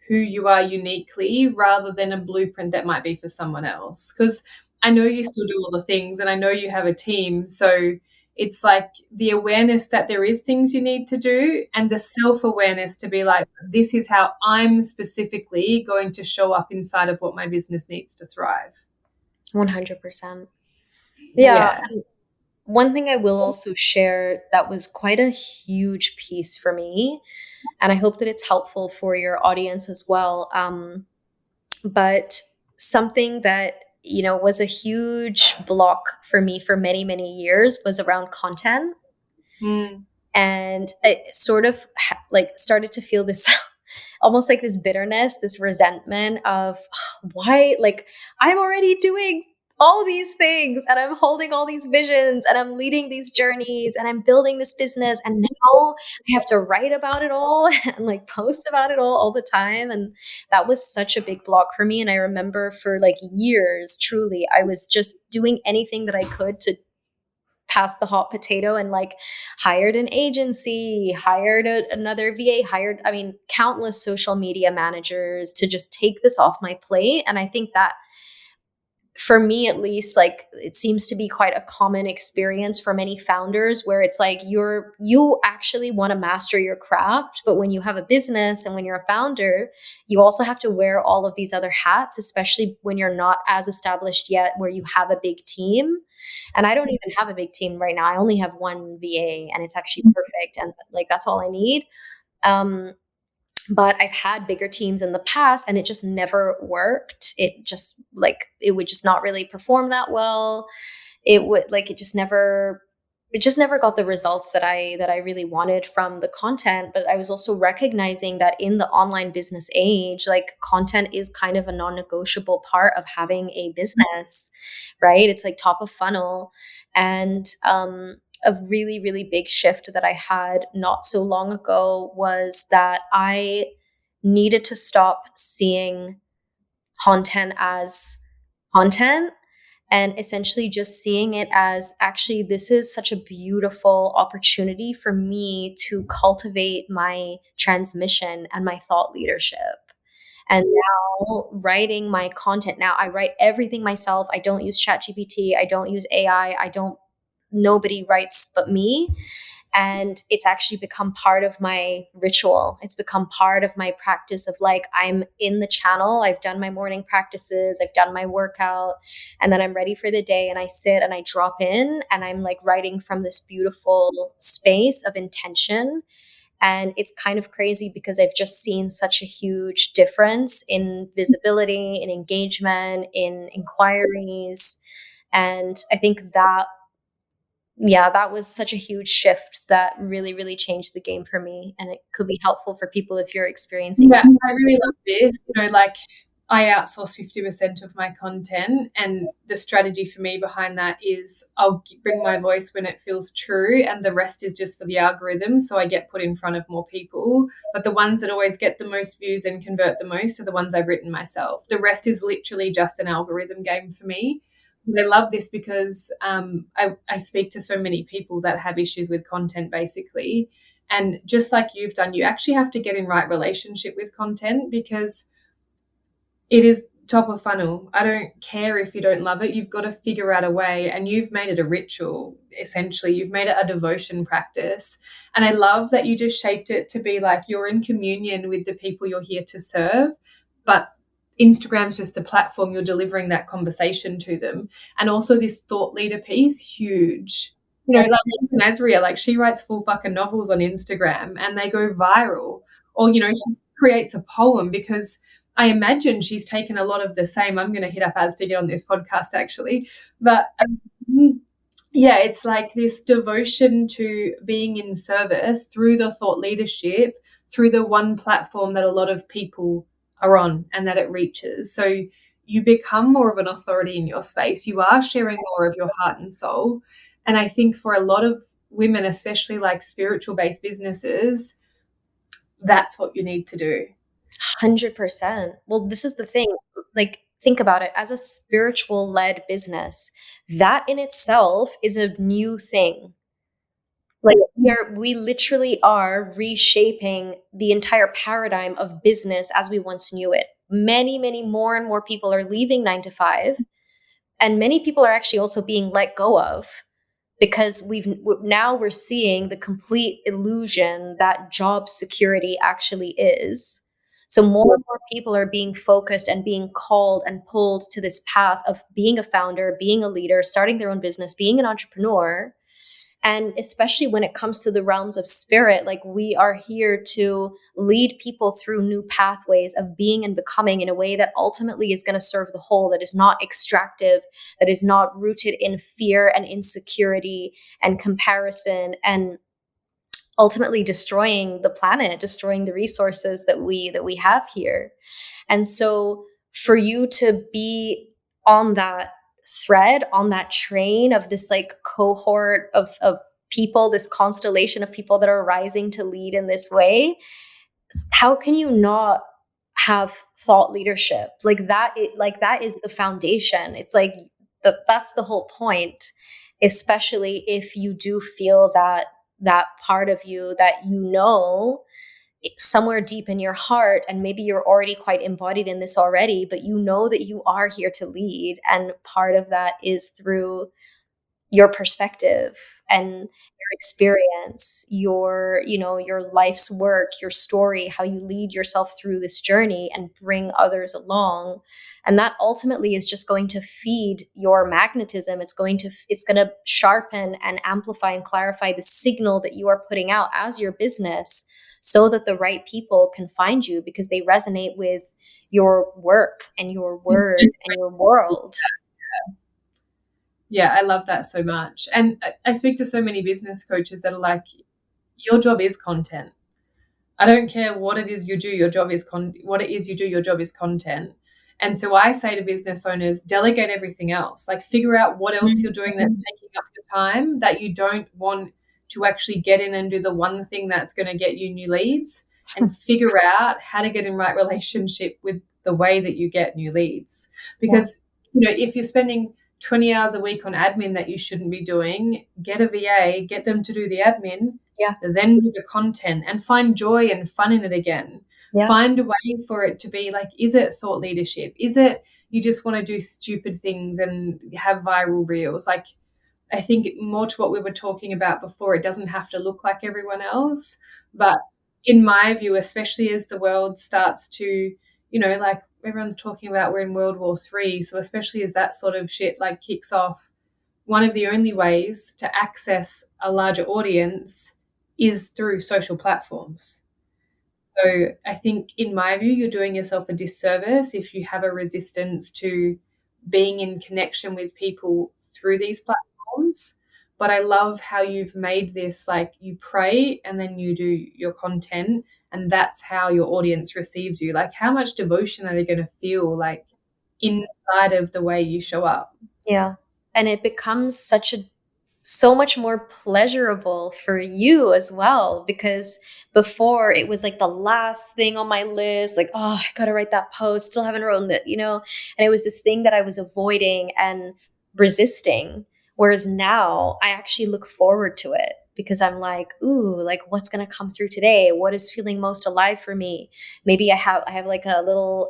who you are uniquely rather than a blueprint that might be for someone else. Because I know you still do all the things and I know you have a team. So it's like the awareness that there is things you need to do and the self-awareness to be like, this is how I'm specifically going to show up inside of what my business needs to thrive. 100%. Yeah. One thing I will also share that was quite a huge piece for me, and I hope that it's helpful for your audience as well. But something that, was a huge block for me for many, many years was around content. And it sort of started to feel this almost like this bitterness, this resentment of why, like, I'm already doing all these things and I'm holding all these visions and I'm leading these journeys and I'm building this business, and now I have to write about it all and like post about it all the time. And that was such a big block for me. And I remember for like years, truly, I was just doing anything that I could to pass the hot potato, and like hired an agency, hired another VA, countless social media managers to just take this off my plate. And I think that for me, at least, like, it seems to be quite a common experience for many founders, where it's like you actually want to master your craft, but when you have a business and when you're a founder, you also have to wear all of these other hats, especially when you're not as established yet, where you have a big team. And I don't even have a big team right now. I only have one VA, and it's actually perfect, and like that's all I need. But I've had bigger teams in the past and it just never worked. It would just not really perform that well. It just never got the results that I really wanted from the content. But I was also recognizing that in the online business age, like, content is kind of a non-negotiable part of having a business, right? It's like top of funnel. And a really, really big shift that I had not so long ago was that I needed to stop seeing content as content, and essentially just seeing it as, actually, this is such a beautiful opportunity for me to cultivate my transmission and my thought leadership. And now writing my content, now I write everything myself. I don't use ChatGPT. I don't use AI. Nobody writes but me. And it's actually become part of my ritual. It's become part of my practice of like, I'm in the channel, I've done my morning practices, I've done my workout, and then I'm ready for the day and I sit and I drop in and I'm like writing from this beautiful space of intention. And it's kind of crazy because I've just seen such a huge difference in visibility, in engagement, in inquiries. And I think that, yeah, that was such a huge shift that really, really changed the game for me. And it could be helpful for people if you're experiencing Yeah, this. I really love this. Like I outsource 50% of my content, and the strategy for me behind that is I'll bring my voice when it feels true, and the rest is just for the algorithm, so I get put in front of more people. But the ones that always get the most views and convert the most are the ones I've written myself. The rest is literally just an algorithm game for me. And I love this because I speak to so many people that have issues with content, basically. And just like you've done, you actually have to get in right relationship with content, because it is top of funnel. I don't care if you don't love it. You've got to figure out a way, and you've made it a ritual, essentially. You've made it a devotion practice. And I love that you just shaped it to be like you're in communion with the people you're here to serve, but Instagram's just a platform, you're delivering that conversation to them. And also this thought leader piece, huge. Like even Azria, like she writes full fucking novels on Instagram and they go viral. Or, she creates a poem, because I imagine she's taken a lot of the same. I'm going to hit up Az to get on this podcast, actually. But yeah, it's like this devotion to being in service through the thought leadership, through the one platform that a lot of people are on and that it reaches. So you become more of an authority in your space. You are sharing more of your heart and soul. And I think for a lot of women, especially like spiritual-based businesses, that's what you need to do. 100%. Well, this is the thing. Like, think about it. As a spiritual led business, that in itself is a new thing. Like we literally are reshaping the entire paradigm of business as we once knew it. Many, many more and more people are leaving 9 to 5, and many people are actually also being let go of, because we're seeing the complete illusion that job security actually is. So more and more people are being focused and being called and pulled to this path of being a founder, being a leader, starting their own business, being an entrepreneur. And especially when it comes to the realms of spirit, like we are here to lead people through new pathways of being and becoming in a way that ultimately is going to serve the whole, that is not extractive, that is not rooted in fear and insecurity and comparison, and ultimately destroying the planet, destroying the resources that we have here. And so for you to be on that thread, on that train of this like cohort of people, this constellation of people that are rising to lead in this way, how can you not have thought leadership? Like that is the foundation. It's like that's the whole point, especially if you do feel that part of you that somewhere deep in your heart, and maybe you're already quite embodied in this already, but you know that you are here to lead. And part of that is through your perspective and your experience, your life's work, your story, how you lead yourself through this journey and bring others along. And that ultimately is just going to feed your magnetism. It's going to sharpen and amplify and clarify the signal that you are putting out as your business, so that the right people can find you because they resonate with your work and your word and your world. Yeah, I love that so much. And I speak to so many business coaches that are like, your job is content. I don't care what it is you do, your job is what it is you do, your job is content. And so I say to business owners, delegate everything else. Like figure out what else you're doing that's taking up your time, that you don't want to actually get in and do the one thing that's going to get you new leads, and figure out how to get in right relationship with the way that you get new leads. Because, if you're spending 20 hours a week on admin that you shouldn't be doing, get a VA, get them to do the admin, then do the content and find joy and fun in it again. Yeah. Find a way for it to be like, is it thought leadership? Is it you just want to do stupid things and have viral reels? Like, I think more to what we were talking about before, it doesn't have to look like everyone else. But in my view, especially as the world starts to, like everyone's talking about we're in World War III. So especially as that sort of shit like kicks off, one of the only ways to access a larger audience is through social platforms. So I think, in my view, you're doing yourself a disservice if you have a resistance to being in connection with people through these platforms. But I love how you've made this like you pray and then you do your content, and that's how your audience receives you. Like, how much devotion are they going to feel like inside of the way you show up? Yeah. And it becomes so much more pleasurable for you as well, because before it was like the last thing on my list, like, oh, I gotta write that post, still haven't written it, and it was this thing that I was avoiding and resisting. Whereas now I actually look forward to it because I'm like, ooh, like what's gonna come through today? What is feeling most alive for me? Maybe I have like a little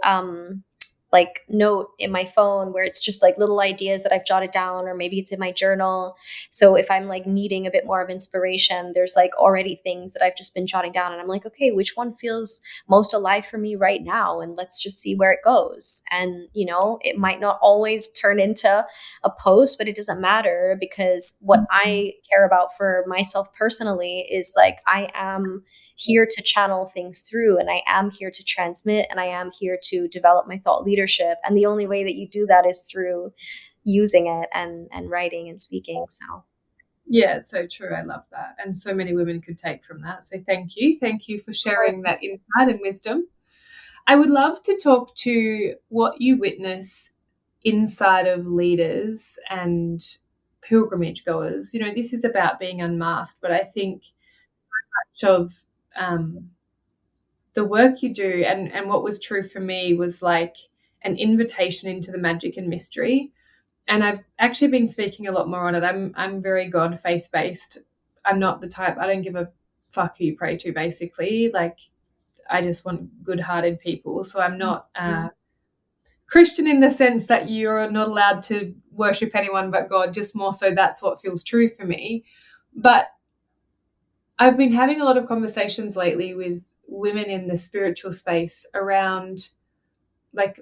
like note in my phone where it's just like little ideas that I've jotted down, or maybe it's in my journal. So if I'm like needing a bit more of inspiration, there's like already things that I've just been jotting down, and I'm like, okay, which one feels most alive for me right now? And let's just see where it goes. And, it might not always turn into a post, but it doesn't matter, because what I care about for myself personally is like, I am here to channel things through, and I am here to transmit, and I am here to develop my thought leadership. And the only way that you do that is through using it and writing and speaking. So Yeah, so true. I love that. And so many women could take from that. So thank you. Thank you for sharing that insight and wisdom. I would love to talk to what you witness inside of leaders and pilgrimage goers. This is about being unmasked, but I think much of the work you do and what was true for me was like an invitation into the magic and mystery. And I've actually been speaking a lot more on it. I'm very God faith based. I'm not the type, I don't give a fuck who you pray to, basically. Like, I just want good hearted people. So I'm not Christian in the sense that you're not allowed to worship anyone but God, just more so that's what feels true for me. But I've been having a lot of conversations lately with women in the spiritual space around like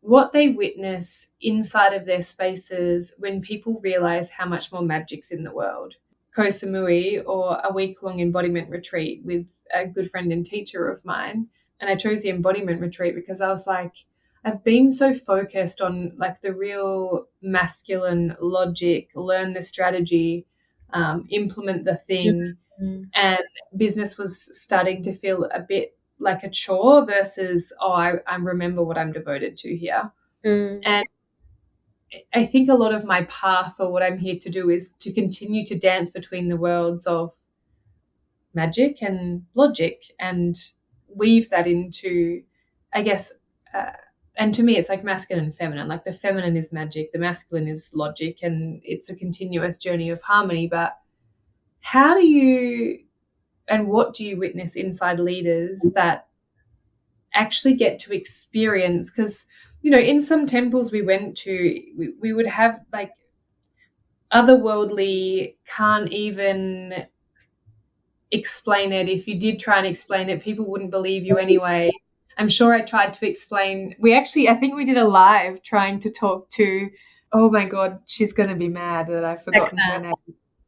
what they witness inside of their spaces when people realize how much more magic's in the world. Koh Samui, or a week-long embodiment retreat with a good friend and teacher of mine. And I chose the embodiment retreat because I was like, I've been so focused on like the real masculine logic, learn the strategy, implement the thing. And business was starting to feel a bit like a chore versus, I remember what I'm devoted to here. And I think a lot of my path, or what I'm here to do, is to continue to dance between the worlds of magic and logic and weave that into, I guess, and to me it's like masculine and feminine. Like the feminine is magic, the masculine is logic, and it's a continuous journey of harmony. But how do you and what do you witness inside leaders that actually get to experience? Because, in some temples we went to, we would have like otherworldly, can't even explain it. If you did try and explain it, people wouldn't believe you anyway. I'm sure I tried to explain. I think we did a live trying to talk to, oh my God, she's going to be mad that I've forgotten her name,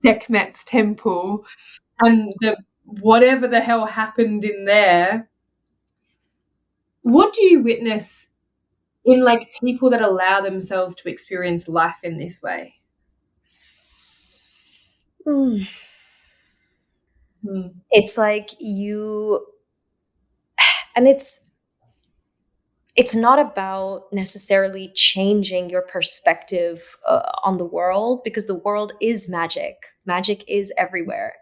Sekhmet's temple, and whatever the hell happened in there. What do you witness in like people that allow themselves to experience life in this way? It's like and it's not about necessarily changing your perspective on the world, because the world is magic. Magic is everywhere.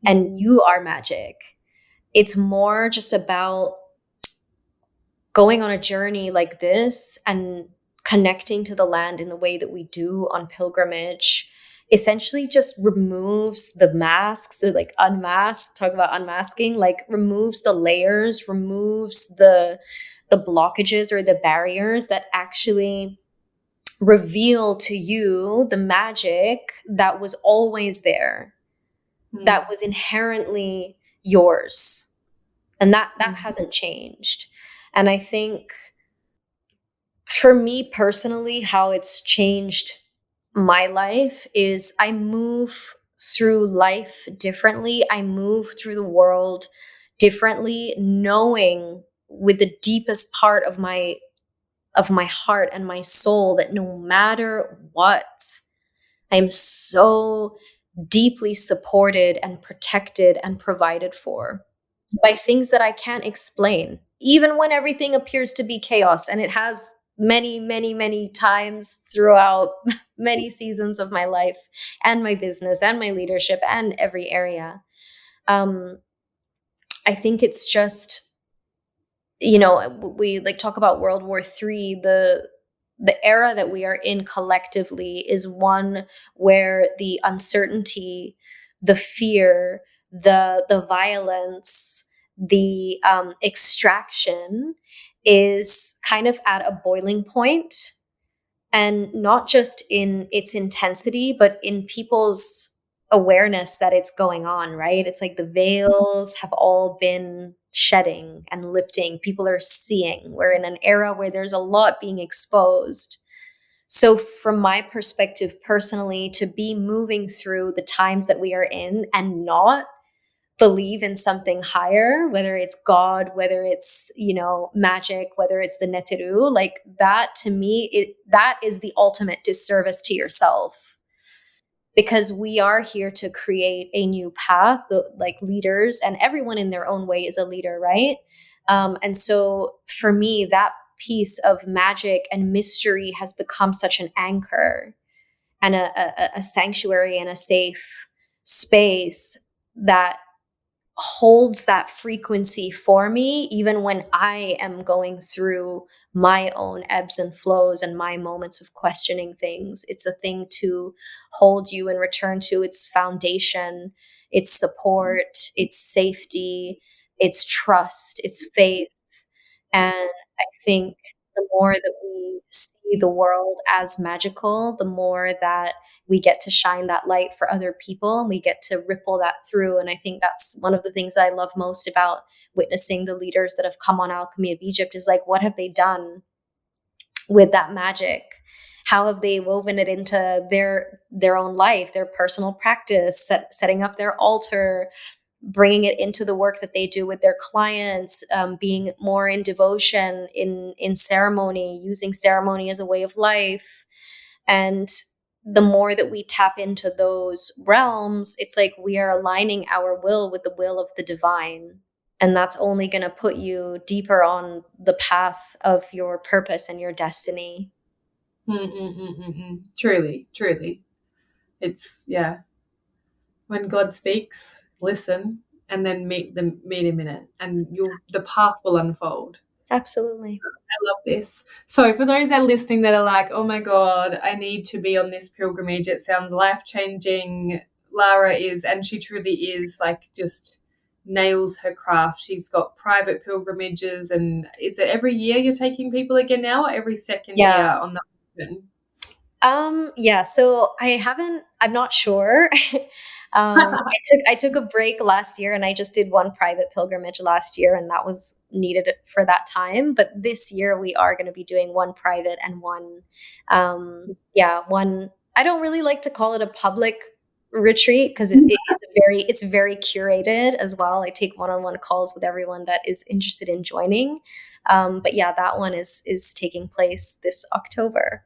And you are magic. It's more just about going on a journey like this and connecting to the land in the way that we do on pilgrimage essentially just removes the masks, so like talk about unmasking, like removes the layers, removes the blockages or the barriers that actually reveal to you the magic that was always there, that was inherently yours. And that hasn't changed. And I think for me personally, how it's changed my life is I move through life differently. I move through the world differently, knowing with the deepest part of my heart and my soul that no matter what, I am so deeply supported and protected and provided for by things that I can't explain, even when everything appears to be chaos. And it has many, many, many times throughout many seasons of my life and my business and my leadership and every area. I think it's just, we like talk about World War III. The era that we are in collectively is one where the uncertainty, the fear, the violence, the extraction is kind of at a boiling point, and not just in its intensity, but in people's awareness that it's going on, right? It's like the veils have all been shedding and lifting. People are seeing. We're in an era where there's a lot being exposed. So from my perspective personally, to be moving through the times that we are in and not believe in something higher, whether it's God, whether it's, magic, whether it's the Neteru, like that, to me, that is the ultimate disservice to yourself. Because we are here to create a new path, like leaders, and everyone in their own way is a leader, right? And so for me, that piece of magic and mystery has become such an anchor and a sanctuary and a safe space that holds that frequency for me, even when I am going through my own ebbs and flows and my moments of questioning things. It's a thing to hold you and return to its foundation, its support, its safety, its trust, its faith. And I think the more that we see the world as magical, the more that we get to shine that light for other people and we get to ripple that through. And I think that's one of the things I love most about witnessing the leaders that have come on Alchemy of Egypt is like, what have they done with that magic? How have they woven it into their own life, their personal practice, setting up their altar, bringing it into the work that they do with their clients, being more in devotion, in ceremony, using ceremony as a way of life. And the more that we tap into those realms, it's like we are aligning our will with the will of the divine. And that's only going to put you deeper on the path of your purpose and your destiny. Truly, truly. It's, yeah. When God speaks, listen, and then meet him in it, and the path will unfold. Absolutely. I love this. So for those that are listening that are like, oh my God, I need to be on this pilgrimage. It sounds life-changing. Lara is, and she truly is, like, just nails her craft. She's got private pilgrimages, and is it every year you're taking people again now, or every second year on the open? Yeah, so I'm not sure. I took a break last year and I just did one private pilgrimage last year, and that was needed for that time. But this year we are going to be doing one private and one, one, I don't really like to call it a public retreat because it's very curated as well. I take one-on-one calls with everyone that is interested in joining. But yeah, that one is taking place this October.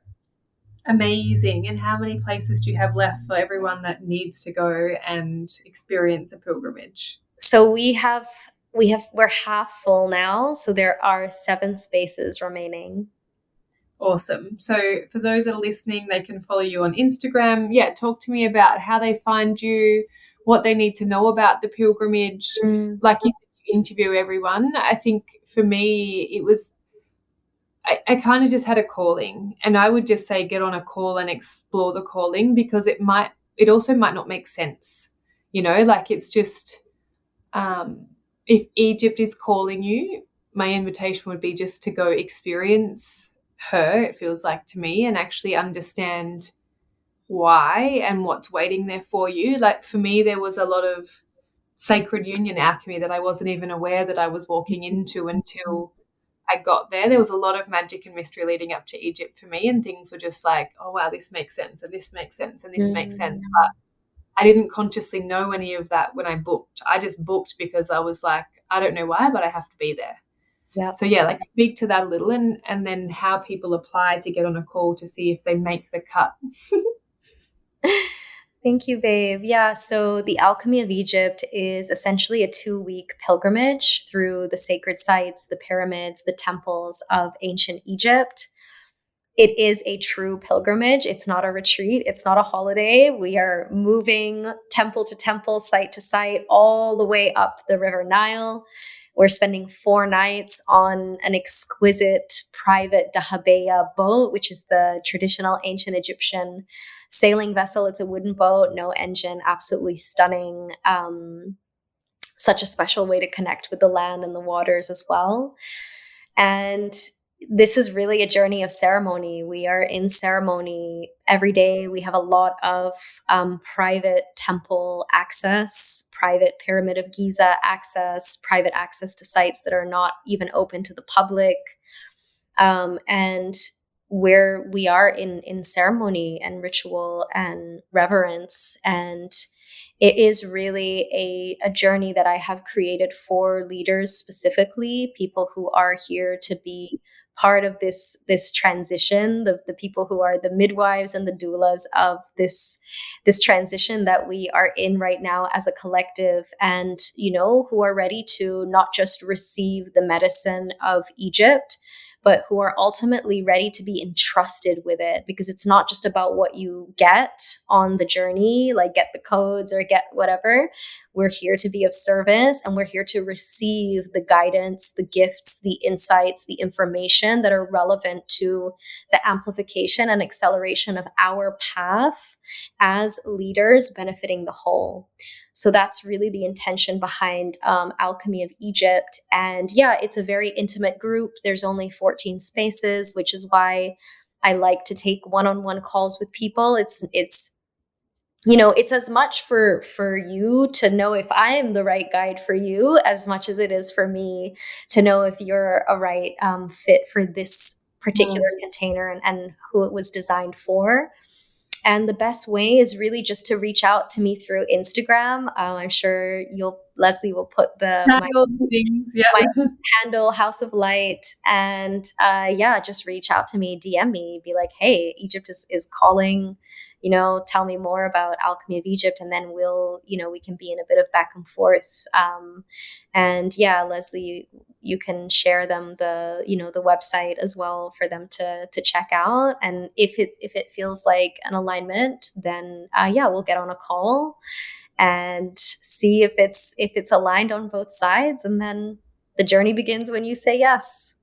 Amazing. And how many places do you have left for everyone that needs to go and experience a pilgrimage? So we're half full now. So there are 7 spaces remaining. Awesome. So for those that are listening, they can follow you on Instagram. Yeah, talk to me about how they find you, what they need to know about the pilgrimage. Like you said, you interview everyone. I think for me, it was, I kind of just had a calling, and I would just say get on a call and explore the calling, because it also might not make sense. Like, it's just, if Egypt is calling you, my invitation would be just to go experience her, it feels like to me, and actually understand why and what's waiting there for you. Like for me, there was a lot of sacred union alchemy that I wasn't even aware that I was walking into until I got there. There was a lot of magic and mystery leading up to Egypt for me, and things were just like, oh wow, this makes sense, and this makes sense, and this makes sense. But I didn't consciously know any of that when I booked. I just booked because I was like, I don't know why, but I have to be there. Yeah. So yeah, like speak to that a little, and then how people apply to get on a call to see if they make the cut. Thank you, babe. Yeah, so the Alchemy of Egypt is essentially a 2-week pilgrimage through the sacred sites, the pyramids, the temples of ancient Egypt. It is a true pilgrimage. It's not a retreat. It's not a holiday. We are moving temple to temple, site to site, all the way up the River Nile. We're spending 4 nights on an exquisite private dahabeya boat, which is the traditional ancient Egyptian sailing vessel. It's a wooden boat, no engine, absolutely stunning. Such a special way to connect with the land and the waters as well. And this is really a journey of ceremony. We are in ceremony every day. We have a lot of private temple access, private Pyramid of Giza access, private access to sites that are not even open to the public. And where we are in ceremony and ritual and reverence. And it is really a journey that I have created for leaders specifically, people who are here to be part of this transition, the people who are the midwives and the doulas of this transition that we are in right now as a collective, and who are ready to not just receive the medicine of Egypt, but who are ultimately ready to be entrusted with it, because it's not just about what you get on the journey, like get the codes or get whatever. We're here to be of service, and we're here to receive the guidance, the gifts, the insights, the information that are relevant to the amplification and acceleration of our path as leaders benefiting the whole. So that's really the intention behind Alchemy of Egypt. And yeah, it's a very intimate group. There's only 14 spaces, which is why I like to take one-on-one calls with people. It's as much for you to know if I am the right guide for you, as much as it is for me to know if you're a right fit for this particular container and who it was designed for. And the best way is really just to reach out to me through Instagram. I'm sure Leslie will put my handle, House of Light, and just reach out to me, DM me, be like, hey, Egypt is calling, tell me more about Alchemy of Egypt, and then we can be in a bit of back and forth. And yeah, Leslie, you can share them the website as well for them to check out. And if it feels like an alignment, then we'll get on a call and see if it's aligned on both sides. And then the journey begins when you say yes.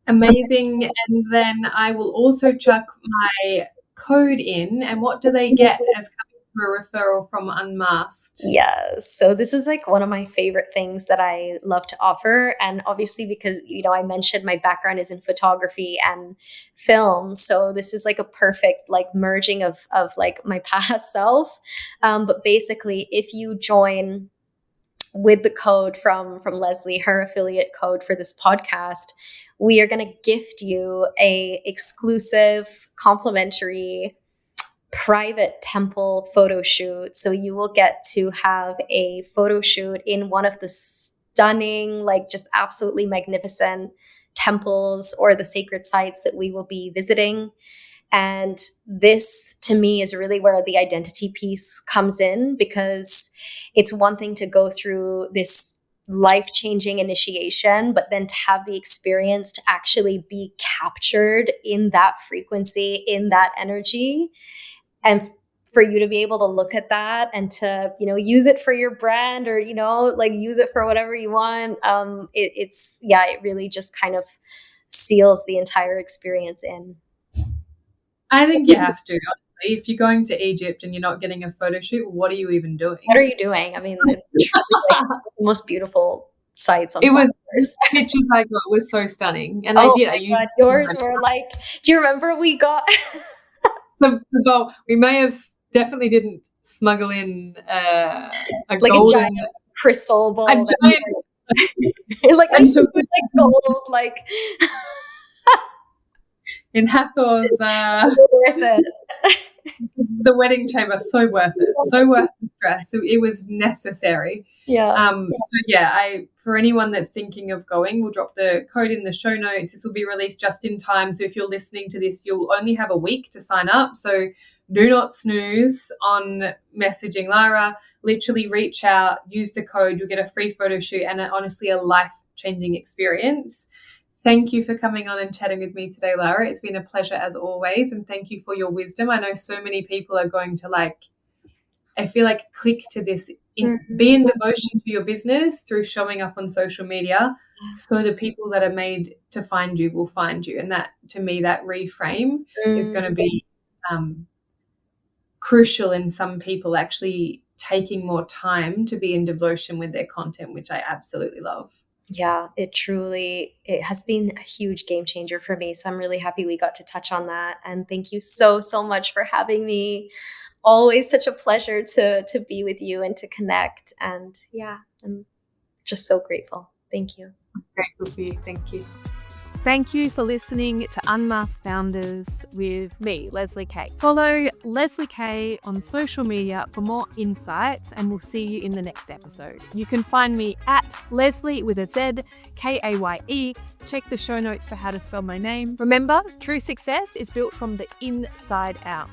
Amazing. And then I will also chuck my code in. And what do they get as coming through a referral from Unmasked? Yes. So this is like one of my favorite things that I love to offer. And obviously because, I mentioned my background is in photography and film. So this is like a perfect like merging of like my past self. But basically if you join with the code from Leslie, her affiliate code for this podcast, we are going to gift you a exclusive complimentary private temple photo shoot. So you will get to have a photo shoot in one of the stunning, like just absolutely magnificent temples or the sacred sites that we will be visiting. And this to me is really where the identity piece comes in, because it's one thing to go through this life-changing initiation, but then to have the experience to actually be captured in that frequency, in that energy, and for you to be able to look at that and to use it for your brand, or like use it for whatever you want. It really just kind of seals the entire experience in. I think you have to, honestly. If you're going to Egypt and you're not getting a photo shoot, what are you even doing? What are you doing? I mean, it's the most beautiful sites on It was flowers. the pictures I got was so stunning, and Oh I my used God, yours were like, do you remember we got the bowl. We may have definitely didn't smuggle in a like golden, a giant crystal bowl, a giant, like a and huge, like gold, like in Hathor's worth it. the wedding chamber. So worth it. So worth the stress. It was necessary. Yeah. So yeah, for anyone that's thinking of going, we'll drop the code in the show notes. This will be released just in time. So if you're listening to this, you'll only have a week to sign up. So do not snooze on messaging Lara. Literally reach out, use the code. You'll get a free photo shoot and honestly a life-changing experience. Thank you for coming on and chatting with me today, Lara. It's been a pleasure as always. And thank you for your wisdom. I know so many people are going to I feel like click to this, be in devotion to your business through showing up on social media. So the people that are made to find you will find you. And that, to me, that reframe is going to be crucial in some people actually taking more time to be in devotion with their content, which I absolutely love. Yeah, it has been a huge game changer for me. So I'm really happy we got to touch on that. And thank you so, so much for having me. Always such a pleasure to be with you and to connect. And yeah, I'm just so grateful. Thank you. Grateful for you. Thank you. Thank you for listening to Unmasked Founders with me, Leslie Kay. Follow Leslie Kay on social media for more insights, and we'll see you in the next episode. You can find me at Leslie with a Z, Kaye. Check the show notes for how to spell my name. Remember, true success is built from the inside out.